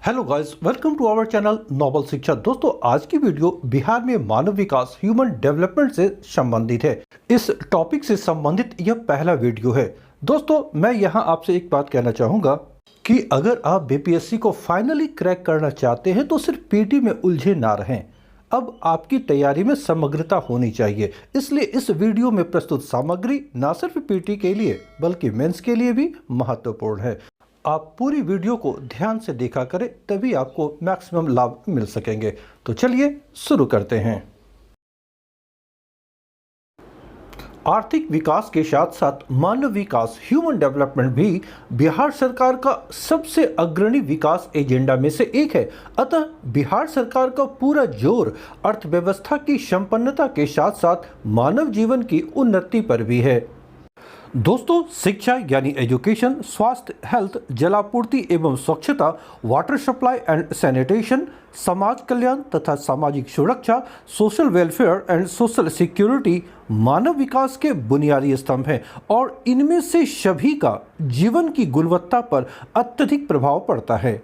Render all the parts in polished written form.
Hello guys, welcome to our channel Noble Shiksha. दोस्तों, आज की वीडियो बिहार में मानव विकास ह्यूमन डेवलपमेंट से संबंधित है। इस टॉपिक से संबंधित यह पहला वीडियो है। दोस्तों, मैं यहां आपसे एक बात कहना चाहूंगा कि अगर आप बीपीएससी को फाइनली क्रैक करना चाहते हैं तो सिर्फ पीटी में उलझे ना रहें। अब आपकी तैयारी में समग्रता होनी चाहिए, इसलिए इस वीडियो में प्रस्तुत सामग्री न सिर्फ पीटी के लिए बल्कि मेंस के लिए भी महत्वपूर्ण है। आप पूरी वीडियो को ध्यान से देखा करें, तभी आपको मैक्सिमम लाभ मिल सकेंगे। तो चलिए शुरू करते हैं। आर्थिक विकास के साथ साथ मानव विकास ह्यूमन डेवलपमेंट भी बिहार सरकार का सबसे अग्रणी विकास एजेंडा में से एक है। अतः बिहार सरकार का पूरा जोर अर्थव्यवस्था की संपन्नता के साथ साथ मानव जीवन की उन्नति पर भी है। दोस्तों, शिक्षा यानी एजुकेशन, स्वास्थ्य, हेल्थ, जलापूर्ति एवं स्वच्छता, वाटर सप्लाई एंड सैनिटेशन, समाज कल्याण तथा सामाजिक सुरक्षा, social welfare and social security मानव विकास के बुनियादी स्तंभ हैं और इनमें से सभी का जीवन की गुणवत्ता पर अत्यधिक प्रभाव पड़ता है।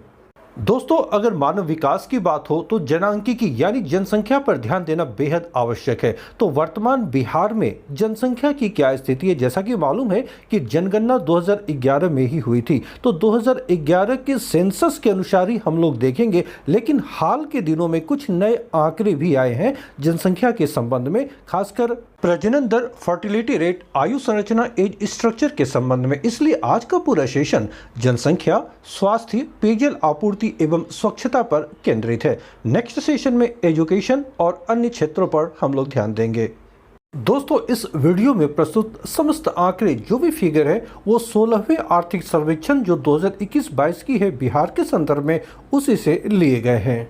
दोस्तों, अगर मानव विकास की बात हो तो जनांकीकी यानी जनसंख्या पर ध्यान देना बेहद आवश्यक है। तो वर्तमान बिहार में जनसंख्या की क्या स्थिति है? जैसा कि मालूम है कि जनगणना 2011 में ही हुई थी, तो 2011 के सेंसस के अनुसार ही हम लोग देखेंगे। लेकिन हाल के दिनों में कुछ नए आंकड़े भी आए हैं जनसंख्या के संबंध में, खासकर प्रजनन दर, फर्टिलिटी रेट, आयु संरचना, एज स्ट्रक्चर के संबंध में। इसलिए आज का पूरा सेशन जनसंख्या, स्वास्थ्य, पेयजल आपूर्ति एवं स्वच्छता पर केंद्रित है। नेक्स्ट सेशन में एजुकेशन और अन्य क्षेत्रों पर हम लोग ध्यान देंगे। दोस्तों, इस वीडियो में प्रस्तुत समस्त आंकड़े जो भी फिगर है वो 16वें आर्थिक सर्वेक्षण जो 2021-22 की है बिहार के संदर्भ में, उसी से लिए गए हैं।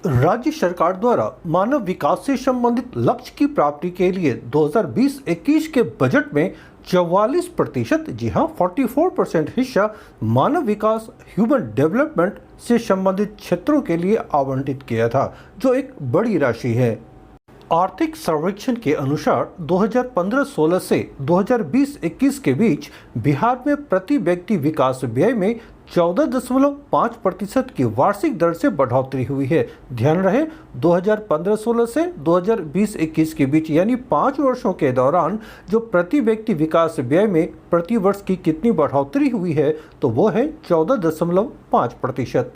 राज्य सरकार द्वारा मानव विकास से संबंधित लक्ष्य की प्राप्ति के लिए 2020-21 के बजट में 44%, जी हाँ 44% हिस्सा मानव विकास ह्यूमन डेवलपमेंट से संबंधित क्षेत्रों के लिए आवंटित किया था, जो एक बड़ी राशि है। आर्थिक सर्वेक्षण के अनुसार 2015-16 से 2020-21 के बीच बिहार में प्रति व्यक्ति विकास व्यय में 14.5% की वार्षिक दर से बढ़ोतरी हुई है। ध्यान रहे, 2015-16 से 2020-21 के बीच यानी 5 वर्षों के दौरान जो प्रति व्यक्ति विकास व्यय में प्रति वर्ष की कितनी बढ़ोतरी हुई है, तो वो है 14.5%।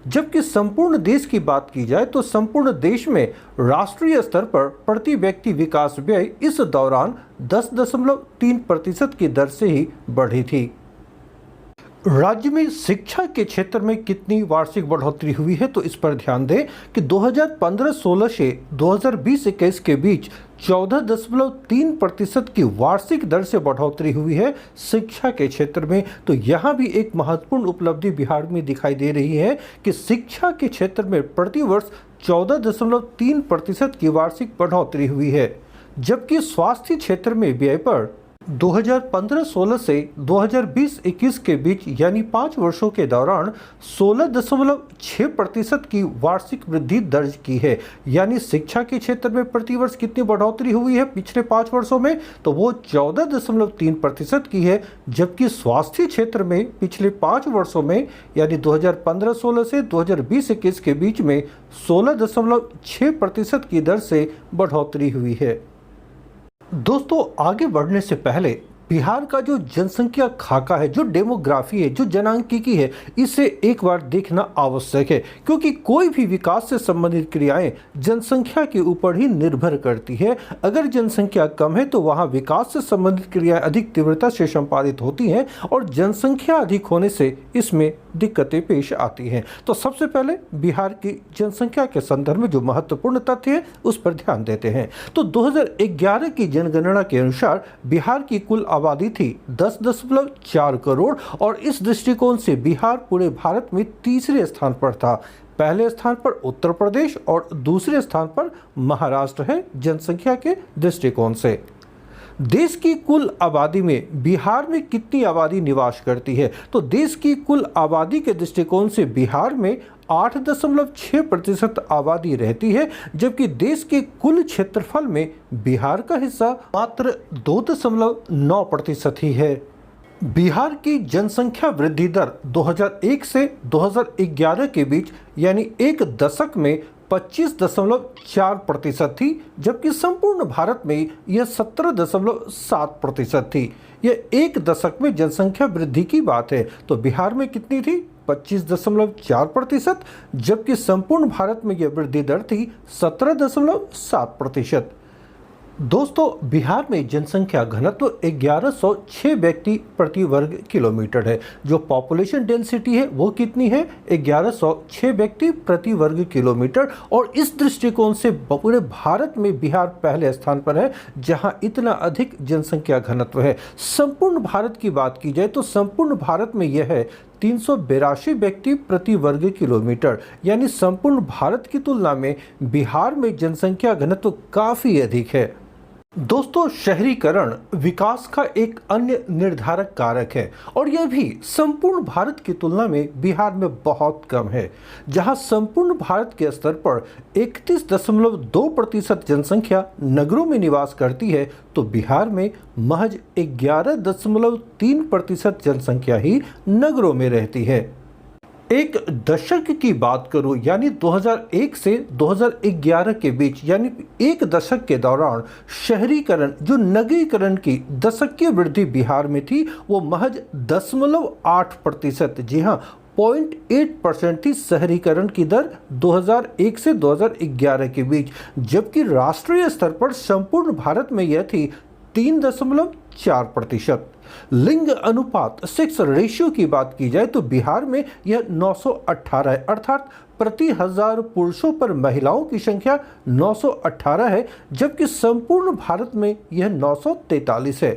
जबकि संपूर्ण देश की बात की जाए तो संपूर्ण देश में राष्ट्रीय स्तर पर प्रति व्यक्ति विकास व्यय इस दौरान 10.3% की दर से ही बढ़ी थी। राज्य में शिक्षा के क्षेत्र में कितनी वार्षिक बढ़ोतरी हुई है, तो इस पर ध्यान दें कि 2015-16 से 2020-21 के बीच 14.3% की वार्षिक दर से बढ़ोतरी हुई है शिक्षा के क्षेत्र में। तो यहाँ भी एक महत्वपूर्ण उपलब्धि बिहार में दिखाई दे रही है कि शिक्षा के क्षेत्र में प्रति वर्ष 14.3% की वार्षिक बढ़ोतरी हुई है। जबकि स्वास्थ्य क्षेत्र में व्यय पर 2015-16 से 2020-21 के बीच यानी 5 वर्षों के दौरान 16.6% की वार्षिक वृद्धि दर्ज की है। यानी शिक्षा के क्षेत्र में प्रति वर्ष कितनी बढ़ोतरी हुई है पिछले 5 वर्षों में, तो वो 14.3% की है। जबकि स्वास्थ्य क्षेत्र में पिछले 5 वर्षों में यानी 2015-16 से 2020-21 के बीच में 16.6% की दर से बढ़ोतरी हुई है। दोस्तों, आगे बढ़ने से पहले बिहार का जो जनसंख्या खाका है, जो डेमोग्राफी है, जो जनांकीकी है, इसे एक बार देखना आवश्यक है, क्योंकि कोई भी विकास से संबंधित क्रियाएं जनसंख्या के ऊपर ही निर्भर करती है। अगर जनसंख्या कम है तो वहां विकास से संबंधित क्रियाएं अधिक तीव्रता से संपादित होती हैं और जनसंख्या अधिक होने से इसमें दिक्कतें पेश आती हैं। तो सबसे पहले बिहार की जनसंख्या के संदर्भ में जो महत्वपूर्ण तथ्य है उस पर ध्यान देते हैं। तो 2011 की जनगणना के अनुसार बिहार की कुल आबादी थी 10.4 करोड़ और इस दृष्टिकोण से बिहार पूरे भारत में तीसरे स्थान पर था। पहले स्थान पर उत्तर प्रदेश और दूसरे स्थान पर महाराष्ट्र है जनसंख्या के दृष्टिकोण से। देश की कुल आबादी में बिहार में कितनी आबादी निवास करती है, तो देश की कुल आबादी के दृष्टिकोण से बिहार में 8.6% आबादी रहती है, जबकि देश के कुल क्षेत्रफल में बिहार का हिस्सा मात्र 2.9% ही है। बिहार की जनसंख्या वृद्धि दर 2001 से 2011 के बीच यानी एक दशक में 25.4% थी, जबकि संपूर्ण भारत में यह 17.7% थी। यह एक दशक में जनसंख्या वृद्धि की बात है, तो बिहार में कितनी थी? 25.4%, जबकि संपूर्ण भारत में यह वृद्धि दर थी 17.7%। दोस्तों, बिहार में जनसंख्या घनत्व 1106 व्यक्ति प्रति वर्ग किलोमीटर है। जो पॉपुलेशन डेंसिटी है वो कितनी है? 1106 व्यक्ति प्रति वर्ग किलोमीटर। और इस दृष्टिकोण से पूरे भारत में बिहार पहले स्थान पर है जहां इतना अधिक जनसंख्या घनत्व है। संपूर्ण भारत की बात की जाए तो संपूर्ण भारत में यह है 382 व्यक्ति प्रति वर्ग किलोमीटर, यानी संपूर्ण भारत की तुलना में बिहार में जनसंख्या घनत्व काफी अधिक है। दोस्तों, शहरीकरण विकास का एक अन्य निर्धारक कारक है और यह भी संपूर्ण भारत की तुलना में बिहार में बहुत कम है। जहां संपूर्ण भारत के स्तर पर 31.2% जनसंख्या नगरों में निवास करती है, तो बिहार में महज 11.3% जनसंख्या ही नगरों में रहती है। एक दशक की बात करूं, यानी 2001 से 2011 के बीच, यानी एक दशक के दौरान शहरीकरण, जो नगरीकरण की दशकीय वृद्धि बिहार में थी, वो महज 0.8%, जी हाँ 0.8% थी शहरीकरण की दर 2001 से 2011 के बीच, जबकि राष्ट्रीय स्तर पर संपूर्ण भारत में यह थी 3.4%। लिंग अनुपात सेक्स रेशियो की बात की जाए तो बिहार में यह 918 है, अर्थात प्रति 1000 पुरुषों पर महिलाओं की संख्या 918 है, जबकि संपूर्ण भारत में यह 943 है।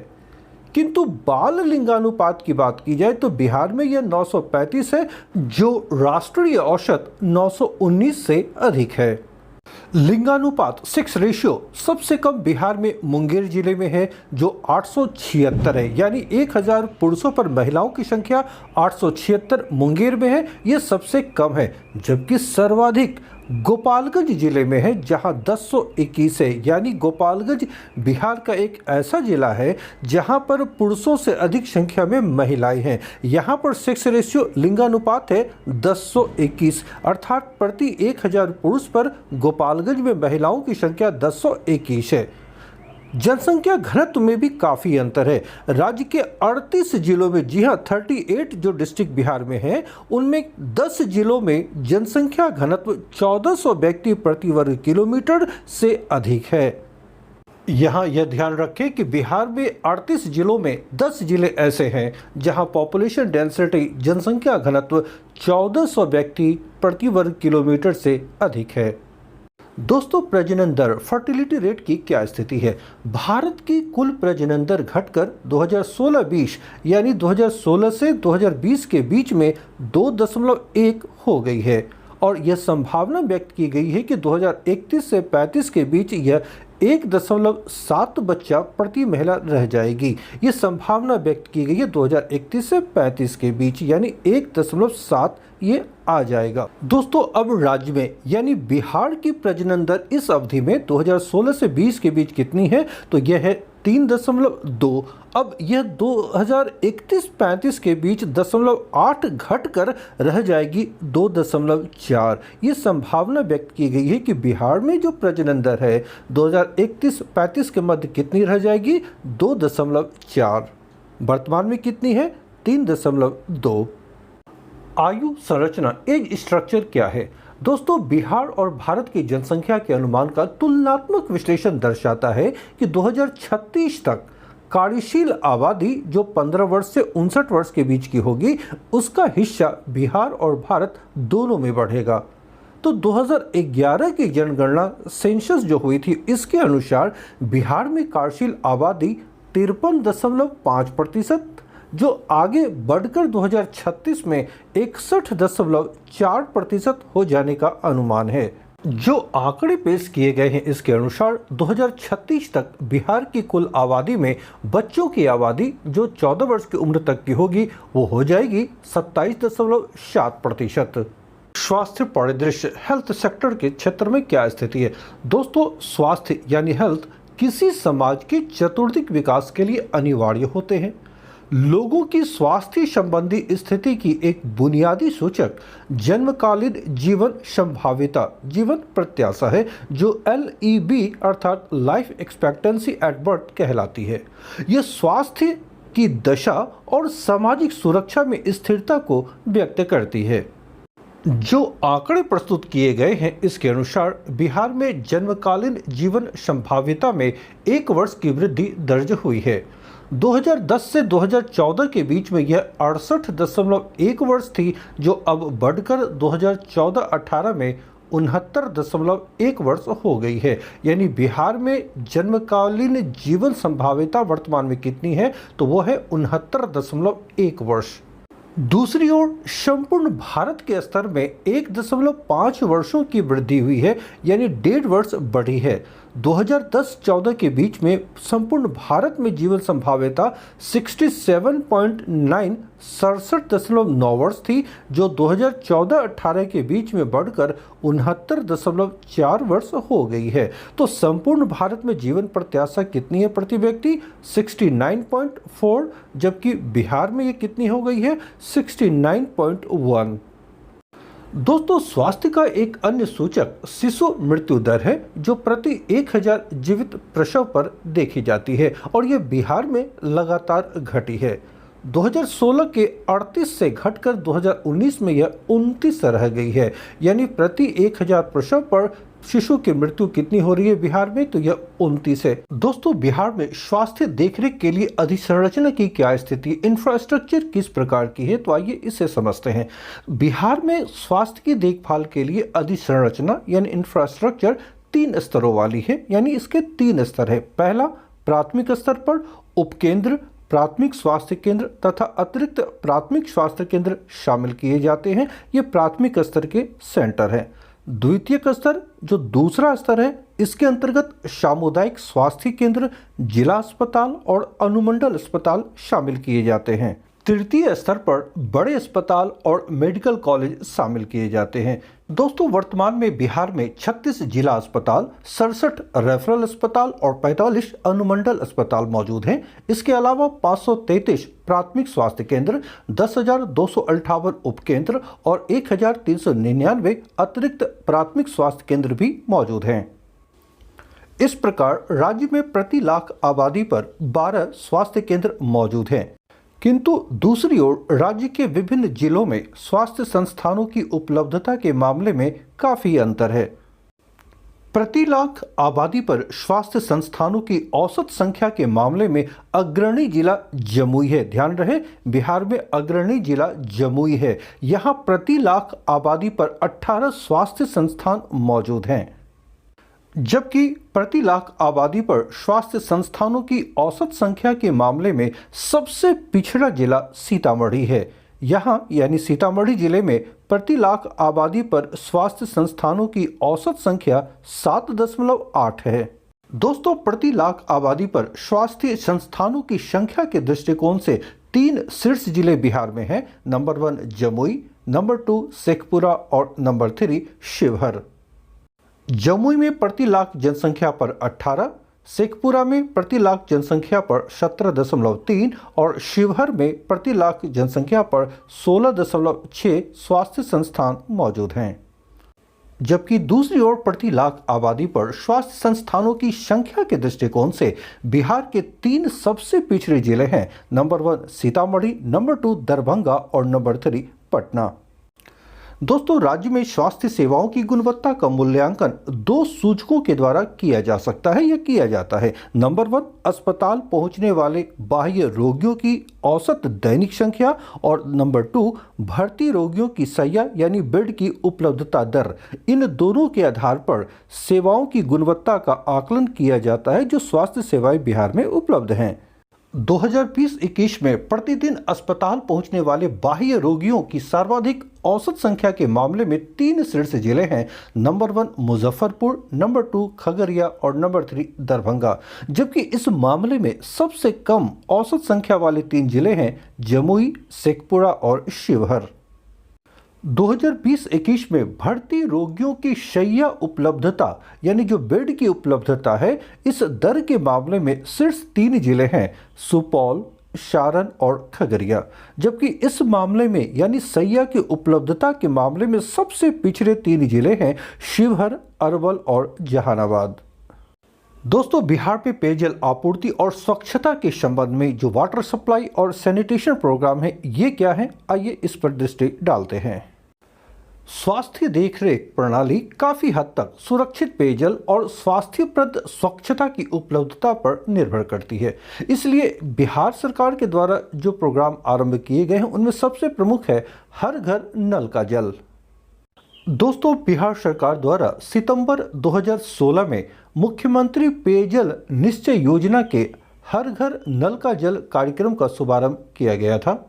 किंतु बाल लिंगानुपात की बात की जाए तो बिहार में यह 935 है, जो राष्ट्रीय औसत 919 से अधिक है। लिंगानुपात सेक्स रेशियो सबसे कम बिहार में मुंगेर जिले में है, जो 876 है, यानी 1000 पुरुषों पर महिलाओं की संख्या 876 मुंगेर में है, यह सबसे कम है। जबकि सर्वाधिक गोपालगंज जिले में है, जहां 1021 है, यानी गोपालगंज बिहार का एक ऐसा जिला है जहां पर पुरुषों से अधिक संख्या में महिलाएं हैं। यहां पर सेक्स रेशियो लिंगानुपात है 1021, अर्थात प्रति 1000 पुरुष पर गोपालगंज में महिलाओं की संख्या 1021 है। जनसंख्या घनत्व में भी काफ़ी अंतर है। राज्य के 38 जिलों में, जी हाँ 38 जो डिस्ट्रिक्ट बिहार में है, उनमें 10 जिलों में जनसंख्या घनत्व 1400 व्यक्ति प्रति वर्ग किलोमीटर से अधिक है। यहाँ यह ध्यान रखें कि बिहार में 38 जिलों में 10 जिले ऐसे हैं जहाँ पॉपुलेशन डेंसिटी जनसंख्या घनत्व 1400 व्यक्ति प्रति वर्ग किलोमीटर से अधिक है। दोस्तों, प्रजनन दर फर्टिलिटी रेट की क्या स्थिति है? भारत की कुल प्रजनन दर घटकर 2016-20 यानी 2016 से 2020 के बीच में 2.1 हो गई है और यह संभावना व्यक्त की गई है कि 2031 से 35 के बीच यह 1.7 बच्चा प्रति महिला रह जाएगी। ये संभावना व्यक्त की गई है 2031 से 35 के बीच, यानी 1.7 ये आ जाएगा। दोस्तों, अब राज्य में यानी बिहार की प्रजनन दर इस अवधि में 2016 से 20 के बीच कितनी है? तो यह है 3.2। अब यह 2031-35 के बीच 0.8 घटकर रह जाएगी 2.4। ये संभावना व्यक्त की गई है कि बिहार में जो प्रजनन दर है 2031-35 के मध्य कितनी रह जाएगी? 2.4। वर्तमान में कितनी है? 3.2। आयु संरचना एज स्ट्रक्चर क्या है? दोस्तों, बिहार और भारत की जनसंख्या के अनुमान का तुलनात्मक विश्लेषण दर्शाता है कि 2036 तक कार्यशील आबादी जो 15 वर्ष से 59 वर्ष के बीच की होगी, उसका हिस्सा बिहार और भारत दोनों में बढ़ेगा। तो 2011 की जनगणना सेंसस जो हुई थी, इसके अनुसार बिहार में कार्यशील आबादी 53.5%, जो आगे बढ़कर 2036 में 61.4% हो जाने का अनुमान है। जो आंकड़े पेश किए गए हैं, इसके अनुसार 2036 तक बिहार की कुल आबादी में बच्चों की आबादी जो 14 वर्ष की उम्र तक की होगी, वो हो जाएगी 27.7%। स्वास्थ्य परिदृश्य हेल्थ सेक्टर के क्षेत्र में क्या स्थिति है? दोस्तों, स्वास्थ्य यानी हेल्थ किसी समाज के चतुर्दिक विकास के लिए अनिवार्य होते हैं। लोगों की स्वास्थ्य संबंधी स्थिति की एक बुनियादी सूचक जन्मकालीन जीवन संभाव्यता जीवन प्रत्याशा है, जो LEB अर्थात लाइफ एक्सपेक्टेंसी एट बर्थ कहलाती है। यह स्वास्थ्य की दशा और सामाजिक सुरक्षा में स्थिरता को व्यक्त करती है। जो आंकड़े प्रस्तुत किए गए हैं, इसके अनुसार बिहार में जन्मकालीन जीवन संभाव्यता में 1 वर्ष की वृद्धि दर्ज हुई है। 2010 से 2014 के बीच में यह 68.1 वर्ष थी, जो अब बढ़कर 2014-18 में 69.1 वर्ष हो गई है। यानी बिहार में जन्मकालीन जीवन संभाव्यता वर्तमान में कितनी है, तो वो है 69.1 वर्ष। दूसरी ओर संपूर्ण भारत के स्तर में 1.5 वर्षों की वृद्धि हुई है, यानी 1.5 वर्ष बढ़ी है। 2010-14 के बीच में संपूर्ण भारत में जीवन संभाव्यता 67.9 वर्ष थी, जो 2014-18 के बीच में बढ़कर 69.4 वर्ष हो गई है। तो संपूर्ण भारत में जीवन प्रत्याशा कितनी है प्रति व्यक्ति? 69.4, जबकि बिहार में ये कितनी हो गई है? 69.1। दोस्तों, स्वास्थ्य का एक अन्य सूचक शिशु मृत्यु दर है, जो प्रति 1000 जीवित प्रसव पर देखी जाती है, और यह बिहार में लगातार घटी है। 2016 के 38 से घटकर 2019 में यह 29 रह गई है। यानी प्रति 1000 प्रसव पर शिशु की मृत्यु कितनी हो रही है बिहार में? तो यह 29 है। दोस्तों, बिहार में स्वास्थ्य देखरेख के लिए अधिसंरचना की क्या स्थिति, इंफ्रास्ट्रक्चर किस प्रकार की है, तो आइए इसे समझते हैं। बिहार में स्वास्थ्य की देखभाल के लिए अधिसंरचना यानी इंफ्रास्ट्रक्चर 3 स्तरों वाली है, यानी इसके 3 स्तर है। पहला, प्राथमिक स्तर पर उपकेंद्र, प्राथमिक स्वास्थ्य केंद्र तथा अतिरिक्त प्राथमिक स्वास्थ्य केंद्र शामिल किए जाते हैं। ये प्राथमिक स्तर के सेंटर हैं। द्वितीयक स्तर, जो दूसरा स्तर है, इसके अंतर्गत सामुदायिक स्वास्थ्य केंद्र, जिला अस्पताल और अनुमंडल अस्पताल शामिल किए जाते हैं। तृतीय स्तर पर बड़े अस्पताल और मेडिकल कॉलेज शामिल किए जाते हैं। दोस्तों, वर्तमान में बिहार में 36 जिला अस्पताल, 67 रेफरल अस्पताल और 45 अनुमंडल अस्पताल मौजूद हैं। इसके अलावा 533 प्राथमिक स्वास्थ्य केंद्र, 10,258 उपकेंद्र और 1,399 अतिरिक्त प्राथमिक स्वास्थ्य केंद्र भी मौजूद हैं। इस प्रकार राज्य में प्रति लाख आबादी पर 12 स्वास्थ्य केंद्र मौजूद हैं। किंतु दूसरी ओर राज्य के विभिन्न जिलों में स्वास्थ्य संस्थानों की उपलब्धता के मामले में काफी अंतर है। प्रति लाख आबादी पर स्वास्थ्य संस्थानों की औसत संख्या के मामले में अग्रणी जिला जमुई है। ध्यान रहे, बिहार में अग्रणी जिला जमुई है। यहाँ प्रति लाख आबादी पर 18 स्वास्थ्य संस्थान मौजूद हैं, जबकि प्रति लाख आबादी पर स्वास्थ्य संस्थानों की औसत संख्या के मामले में सबसे पिछड़ा जिला सीतामढ़ी है। यहाँ यानी सीतामढ़ी जिले में प्रति लाख आबादी पर स्वास्थ्य संस्थानों की औसत संख्या 7.8 है। दोस्तों, प्रति लाख आबादी पर स्वास्थ्य संस्थानों की संख्या के दृष्टिकोण से 3 शीर्ष जिले बिहार में हैं। नंबर 1 जमुई, नंबर 2 शेखपुरा और नंबर 3 शिवहर। जमुई में प्रति लाख जनसंख्या पर 18, शेखपुरा में प्रति लाख जनसंख्या पर 17.3 और शिवहर में प्रति लाख जनसंख्या पर 16.6 स्वास्थ्य संस्थान मौजूद हैं। जबकि दूसरी ओर प्रति लाख आबादी पर स्वास्थ्य संस्थानों की संख्या के दृष्टिकोण से बिहार के 3 सबसे पिछड़े जिले हैं। नंबर 1 सीतामढ़ी, नंबर 2 दरभंगा और नंबर 3 पटना। दोस्तों, राज्य में स्वास्थ्य सेवाओं की गुणवत्ता का मूल्यांकन 2 सूचकों के द्वारा किया जा सकता है या किया जाता है। नंबर 1 अस्पताल पहुंचने वाले बाह्य रोगियों की औसत दैनिक संख्या और नंबर 2 भर्ती रोगियों की शैय्या यानी बेड की उपलब्धता दर। इन दोनों के आधार पर सेवाओं की गुणवत्ता का आकलन किया जाता है जो स्वास्थ्य सेवाएं बिहार में उपलब्ध हैं। 2020-21 में प्रतिदिन अस्पताल पहुंचने वाले बाह्य रोगियों की सर्वाधिक औसत संख्या के मामले में 3 शीर्ष जिले हैं। नंबर 1 मुजफ्फरपुर, नंबर 2 खगड़िया और नंबर 3 दरभंगा। जबकि इस मामले में सबसे कम औसत संख्या वाले 3 जिले हैं जमुई, शेखपुरा और शिवहर। 2020-21 में भर्ती रोगियों की शैय्या उपलब्धता यानी जो बेड की उपलब्धता है, इस दर के मामले में शीर्ष 3 जिले हैं सुपौल, सारण और खगड़िया, जबकि इस मामले में यानी सैया की उपलब्धता के मामले में सबसे पिछड़े 3 जिले हैं शिवहर, अरवल और जहानाबाद। दोस्तों, बिहार में पेयजल आपूर्ति और स्वच्छता के संबंध में जो वाटर सप्लाई और सैनिटेशन प्रोग्राम है, ये क्या है, आइए इस पर दृष्टि डालते हैं। स्वास्थ्य देखरेख प्रणाली काफी हद तक सुरक्षित पेयजल और स्वास्थ्यप्रद स्वच्छता की उपलब्धता पर निर्भर करती है। इसलिए बिहार सरकार के द्वारा जो प्रोग्राम आरंभ किए गए हैं, उनमें सबसे प्रमुख है हर घर नल का जल। दोस्तों, बिहार सरकार द्वारा सितंबर 2016 में मुख्यमंत्री पेयजल निश्चय योजना के हर घर नल का जल कार्यक्रम का शुभारंभ किया गया था।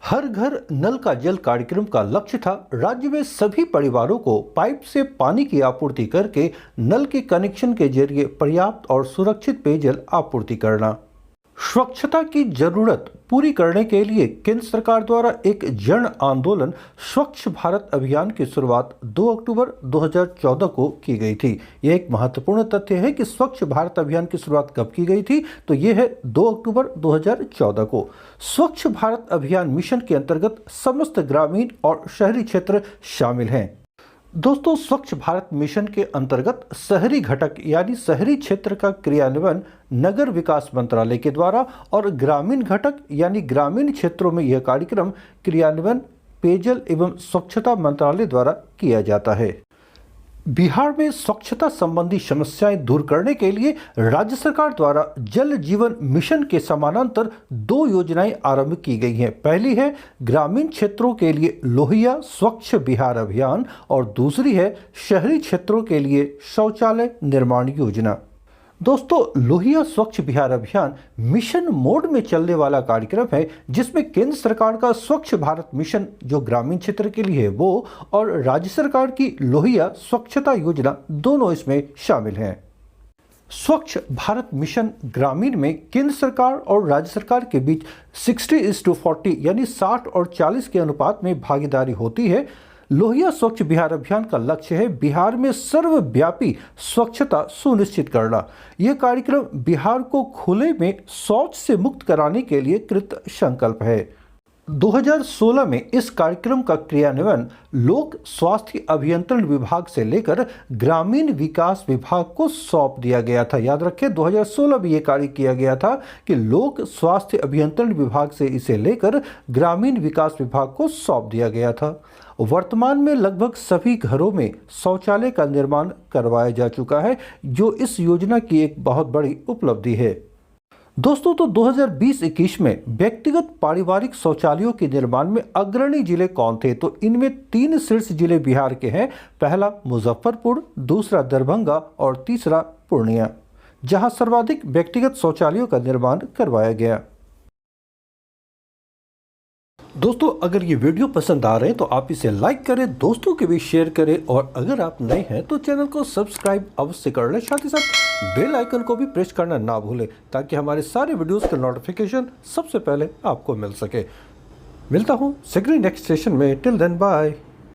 हर घर नल का जल कार्यक्रम का लक्ष्य था राज्य में सभी परिवारों को पाइप से पानी की आपूर्ति करके नल के कनेक्शन के जरिए पर्याप्त और सुरक्षित पेयजल आपूर्ति करना। स्वच्छता की जरूरत पूरी करने के लिए केंद्र सरकार द्वारा एक जन आंदोलन स्वच्छ भारत अभियान की शुरुआत 2 अक्टूबर 2014 को की गई थी। यह एक महत्वपूर्ण तथ्य है कि स्वच्छ भारत अभियान की शुरुआत कब की गई थी, तो यह है 2 अक्टूबर 2014 को। स्वच्छ भारत अभियान मिशन के अंतर्गत समस्त ग्रामीण और शहरी क्षेत्र शामिल हैं। दोस्तों, स्वच्छ भारत मिशन के अंतर्गत शहरी घटक यानी शहरी क्षेत्र का क्रियान्वयन नगर विकास मंत्रालय के द्वारा और ग्रामीण घटक यानी ग्रामीण क्षेत्रों में यह कार्यक्रम क्रियान्वयन पेयजल एवं स्वच्छता मंत्रालय द्वारा किया जाता है। बिहार में स्वच्छता संबंधी समस्याएं दूर करने के लिए राज्य सरकार द्वारा जल जीवन मिशन के समानांतर 2 योजनाएं आरंभ की गई हैं। पहली है ग्रामीण क्षेत्रों के लिए लोहिया स्वच्छ बिहार अभियान और दूसरी है शहरी क्षेत्रों के लिए शौचालय निर्माण योजना। दोस्तों, लोहिया स्वच्छ बिहार अभियान मिशन मोड में चलने वाला कार्यक्रम है, जिसमें केंद्र सरकार का स्वच्छ भारत मिशन जो ग्रामीण क्षेत्र के लिए है वो और राज्य सरकार की लोहिया स्वच्छता योजना दोनों इसमें शामिल हैं। स्वच्छ भारत मिशन ग्रामीण में केंद्र सरकार और राज्य सरकार के बीच 60:40 यानी 60 और 40 के अनुपात में भागीदारी होती है। लोहिया स्वच्छ बिहार अभियान का लक्ष्य है बिहार में सर्वव्यापी स्वच्छता सुनिश्चित करना। यह कार्यक्रम बिहार को खुले में शौच से मुक्त कराने के लिए कृत संकल्प है। 2016 में इस कार्यक्रम का क्रियान्वयन लोक स्वास्थ्य अभियंत्रण विभाग से लेकर ग्रामीण विकास विभाग को सौंप दिया गया था। याद रखें, 2016 में यह कार्य किया गया था कि लोक स्वास्थ्य अभियंत्रण विभाग से इसे लेकर ग्रामीण विकास विभाग को सौंप दिया गया था। वर्तमान में लगभग सभी घरों में शौचालय का निर्माण करवाया जा चुका है, जो इस योजना की एक बहुत बड़ी उपलब्धि है। दोस्तों, तो 2020-21 में व्यक्तिगत पारिवारिक शौचालयों के निर्माण में अग्रणी जिले कौन थे, तो इनमें 3 शीर्ष जिले बिहार के हैं। पहला मुजफ्फरपुर, दूसरा दरभंगा और तीसरा पूर्णिया, जहां सर्वाधिक व्यक्तिगत शौचालयों का निर्माण करवाया गया। दोस्तों, अगर ये वीडियो पसंद आ रहे हैं तो आप इसे लाइक करें, दोस्तों के बीच शेयर करें और अगर आप नए हैं तो चैनल को सब्सक्राइब अवश्य कर लें। साथ ही साथ बेल आइकन को भी प्रेस करना ना भूलें ताकि हमारे सारे वीडियोस का नोटिफिकेशन सबसे पहले आपको मिल सके। मिलता हूँ नेक्स्ट सेशन में। Till then bye.